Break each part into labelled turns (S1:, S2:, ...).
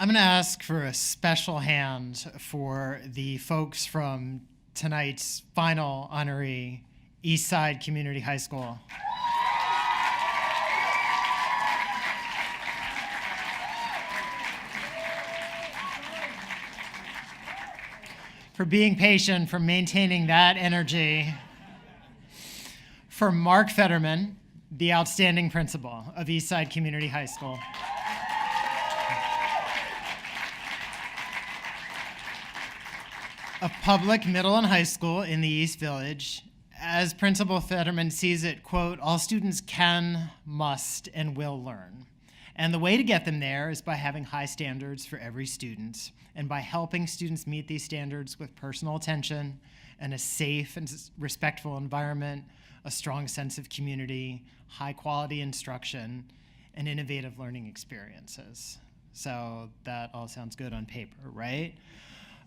S1: I'm going to ask for a special hand for the folks from tonight's final honoree, Eastside Community High School. For being patient, for maintaining that energy. For Mark Fetterman, the outstanding principal of Eastside Community High School. A public middle and high school in the East Village. As Principal Fetterman sees it, quote, all students can, must, and will learn. And the way to get them there is by having high standards for every student and by helping students meet these standards with personal attention and a safe and respectful environment, a strong sense of community, high quality instruction, and innovative learning experiences. So that all sounds good on paper, right?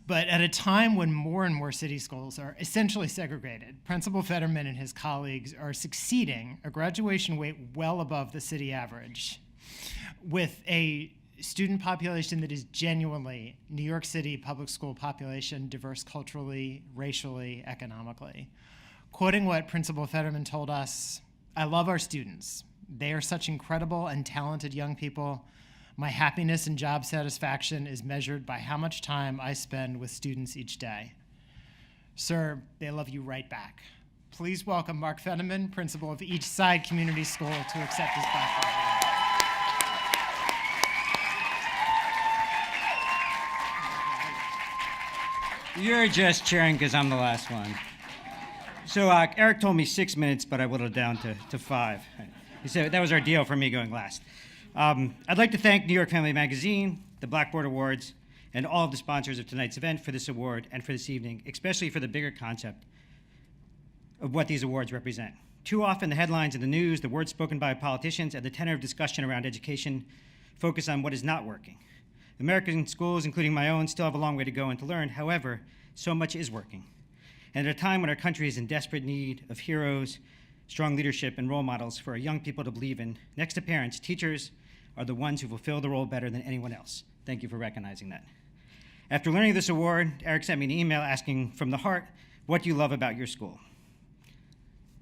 S1: But at a time when more and more city schools are essentially segregated, Principal Fetterman and his colleagues are succeeding a graduation rate well above the city average with a student population that is genuinely New York City public school population, diverse culturally, racially, economically. Quoting what Principal Fetterman told us, I love our students. They are such incredible and talented young people. My happiness and job satisfaction is measured by how much time I spend with students each day. Sir, they love you right back. Please welcome Mark Fetterman, principal of Eastside Community School, to accept his Blackboard award.
S2: You're just cheering because I'm the last one. So Eric told me 6 minutes, but I whittled it down to 5. He said that was our deal for me going last. I'd like to thank New York Family Magazine, the Blackboard Awards, and all of the sponsors of tonight's event for this award and for this evening, especially for the bigger concept of what these awards represent. Too often, the headlines in the news, the words spoken by politicians, and the tenor of discussion around education focus on what is not working. American schools, including my own, still have a long way to go and to learn. However, so much is working. And at a time when our country is in desperate need of heroes, strong leadership, and role models for our young people to believe in, next to parents, teachers are the ones who fulfill the role better than anyone else. Thank you for recognizing that. After learning this award, Eric sent me an email asking from the heart, what do you love about your school?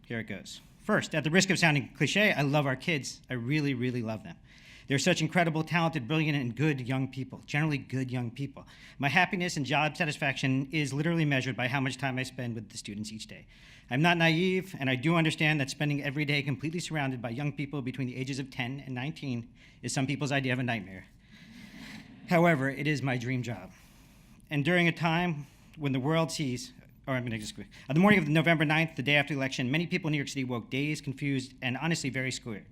S2: Here it goes. First, at the risk of sounding cliche, I love our kids. I really, really love them. They're such incredible, talented, brilliant, and good young people, generally good young people. My happiness and job satisfaction is literally measured by how much time I spend with the students each day. I'm not naive, and I do understand that spending every day completely surrounded by young people between the ages of 10 and 19 is some people's idea of a nightmare. However, it is my dream job. And during a time when the world sees, or I'm going to just quick. On the morning of November 9th, the day after the election, many people in New York City woke dazed, confused, and honestly very scared.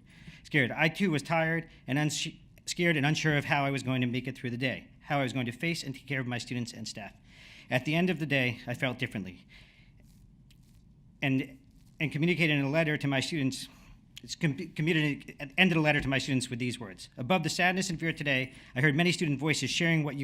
S2: I, too, was tired and scared and unsure of how I was going to make it through the day, how I was going to face and take care of my students and staff. At the end of the day, I felt differently. And communicated in a letter to my students, ended a letter to my students with these words. Above the sadness and fear today, I heard many student voices sharing that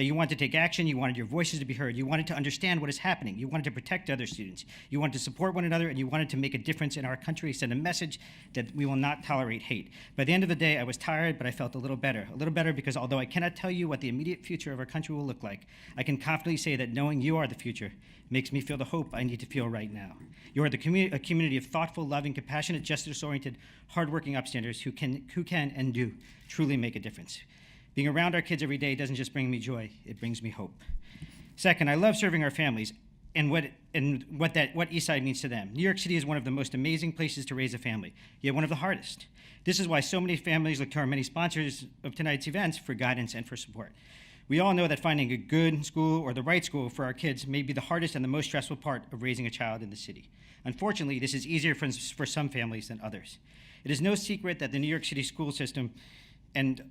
S2: you wanted to take action, you wanted your voices to be heard, you wanted to understand what is happening, you wanted to protect other students, you wanted to support one another, and you wanted to make a difference in our country, send a message that we will not tolerate hate. By the end of the day, I was tired, but I felt a little better because although I cannot tell you what the immediate future of our country will look like, I can confidently say that knowing you are the future makes me feel the hope I need to feel right now. You are a community of thoughtful, loving, compassionate, justice-oriented, hardworking upstanders who can and do truly make a difference. Being around our kids every day doesn't just bring me joy, it brings me hope. Second, I love serving our families and what Eastside means to them. New York City is one of the most amazing places to raise a family, yet one of the hardest. This is why so many families look to our many sponsors of tonight's events for guidance and for support. We all know that finding a good school or the right school for our kids may be the hardest and the most stressful part of raising a child in the city. Unfortunately, this is easier for some families than others. It is no secret that the New York City school system, and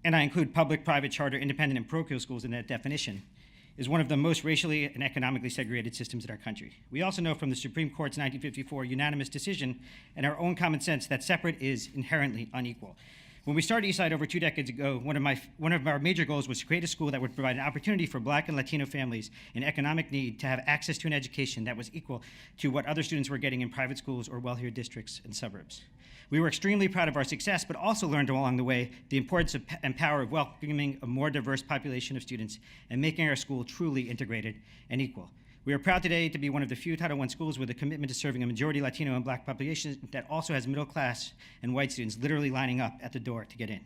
S2: I include public, private, charter, independent, and parochial schools in that definition, is one of the most racially and economically segregated systems in our country. We also know from the Supreme Court's 1954 unanimous decision and our own common sense that separate is inherently unequal. When we started Eastside over 2 decades ago, one of our major goals was to create a school that would provide an opportunity for Black and Latino families in economic need to have access to an education that was equal to what other students were getting in private schools or wealthier districts and suburbs. We were extremely proud of our success, but also learned along the way the importance and power of welcoming a more diverse population of students and making our school truly integrated and equal. We are proud today to be one of the few Title I schools with a commitment to serving a majority Latino and Black population that also has middle class and white students literally lining up at the door to get in.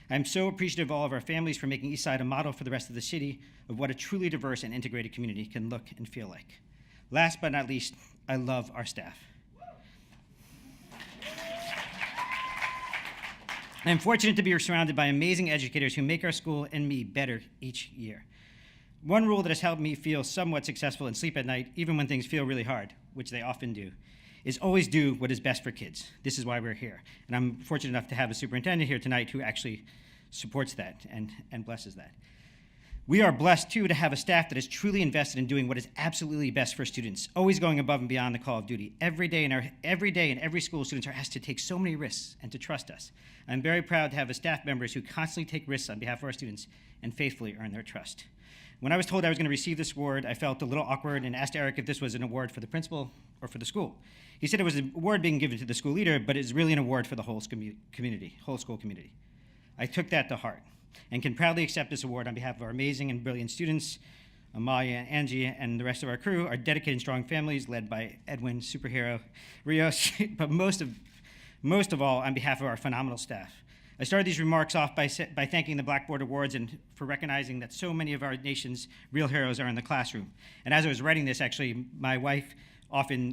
S2: I'm so appreciative of all of our families for making Eastside a model for the rest of the city of what a truly diverse and integrated community can look and feel like. Last but not least, I love our staff. I'm fortunate to be surrounded by amazing educators who make our school and me better each year. One rule that has helped me feel somewhat successful and sleep at night, even when things feel really hard, which they often do, is always do what is best for kids. This is why we're here. And I'm fortunate enough to have a superintendent here tonight who actually supports that and blesses that. We are blessed, too, to have a staff that is truly invested in doing what is absolutely best for students, always going above and beyond the call of duty. Every day in every school, students are asked to take so many risks and to trust us. I'm very proud to have staff members who constantly take risks on behalf of our students and faithfully earn their trust. When I was told I was going to receive this award, I felt a little awkward and asked Eric if this was an award for the principal or for the school. He said it was an award being given to the school leader, but it's really an award for the whole school community. I took that to heart and can proudly accept this award on behalf of our amazing and brilliant students, Amalia, Angie, and the rest of our crew, our dedicated and strong families led by Edwin, superhero Rios, but most of all, on behalf of our phenomenal staff. I started these remarks off by thanking the Blackboard Awards and for recognizing that so many of our nation's real heroes are in the classroom. And as I was writing this, actually, my wife,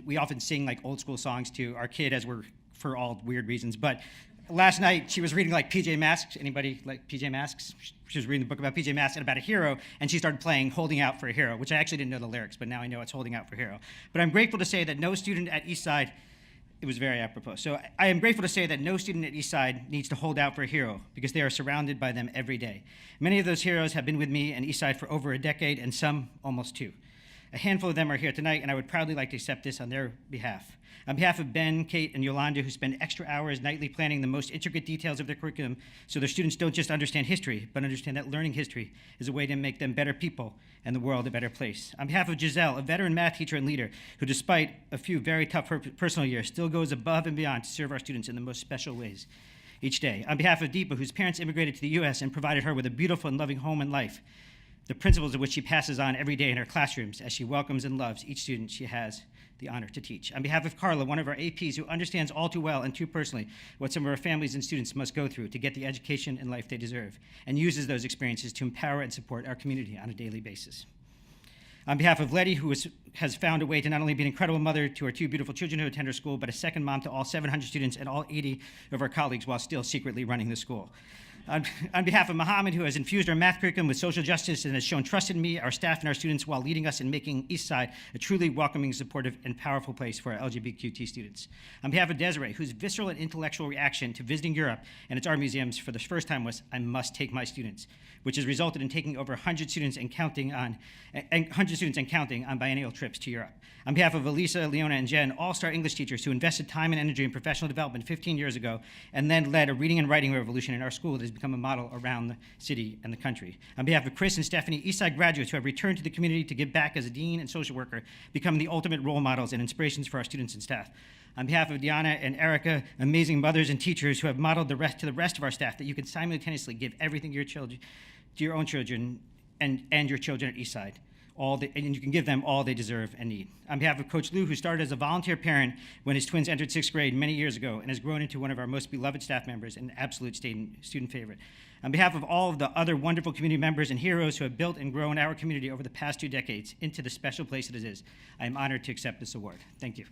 S2: we often sing like old school songs to our kid as we're, for all weird reasons. But last night, she was reading like PJ Masks. Anybody like PJ Masks? She was reading the book about PJ Masks and about a hero, and she started playing Holding Out for a Hero, which I actually didn't know the lyrics, but now I know it's Holding Out for a Hero. But I'm grateful to say that no student at Eastside, it was very apropos. So I am grateful to say that no student at Eastside needs to hold out for a hero because they are surrounded by them every day. Many of those heroes have been with me and Eastside for over a decade and some almost 2. A handful of them are here tonight, and I would proudly like to accept this on their behalf. On behalf of Ben, Kate, and Yolanda, who spend extra hours nightly planning the most intricate details of their curriculum so their students don't just understand history, but understand that learning history is a way to make them better people and the world a better place. On behalf of Giselle, a veteran math teacher and leader who, despite a few very tough personal years, still goes above and beyond to serve our students in the most special ways each day. On behalf of Deepa, whose parents immigrated to the U.S. and provided her with a beautiful and loving home and life, the principles of which she passes on every day in her classrooms as she welcomes and loves each student she has the honor to teach. On behalf of Carla, one of our APs who understands all too well and too personally what some of our families and students must go through to get the education and life they deserve, and uses those experiences to empower and support our community on a daily basis. On behalf of Letty, who has found a way to not only be an incredible mother to our 2 beautiful children who attend our school, but a second mom to all 700 students and all 80 of our colleagues while still secretly running the school. On behalf of Mohammed, who has infused our math curriculum with social justice and has shown trust in me, our staff, and our students while leading us in making Eastside a truly welcoming, supportive, and powerful place for our LGBTQT students. On behalf of Desiree, whose visceral and intellectual reaction to visiting Europe and its art museums for the first time was, "I must take my students," which has resulted in taking over 100 students and counting on biennial trips to Europe. On behalf of Elisa, Leona, and Jen, all-star English teachers who invested time and energy in professional development 15 years ago and then led a reading and writing revolution in our school that has become a model around the city and the country. On behalf of Chris and Stephanie, Eastside graduates who have returned to the community to give back as a dean and social worker, becoming the ultimate role models and inspirations for our students and staff. On behalf of Diana and Erica, amazing mothers and teachers who have modeled to the rest of our staff that you can simultaneously give everything to your own children and your children at Eastside. And you can give them all they deserve and need. On behalf of Coach Lou, who started as a volunteer parent when his twins entered 6th grade many years ago and has grown into one of our most beloved staff members and an absolute student favorite. On behalf of all of the other wonderful community members and heroes who have built and grown our community over the past 2 decades into the special place that it is, I am honored to accept this award. Thank you.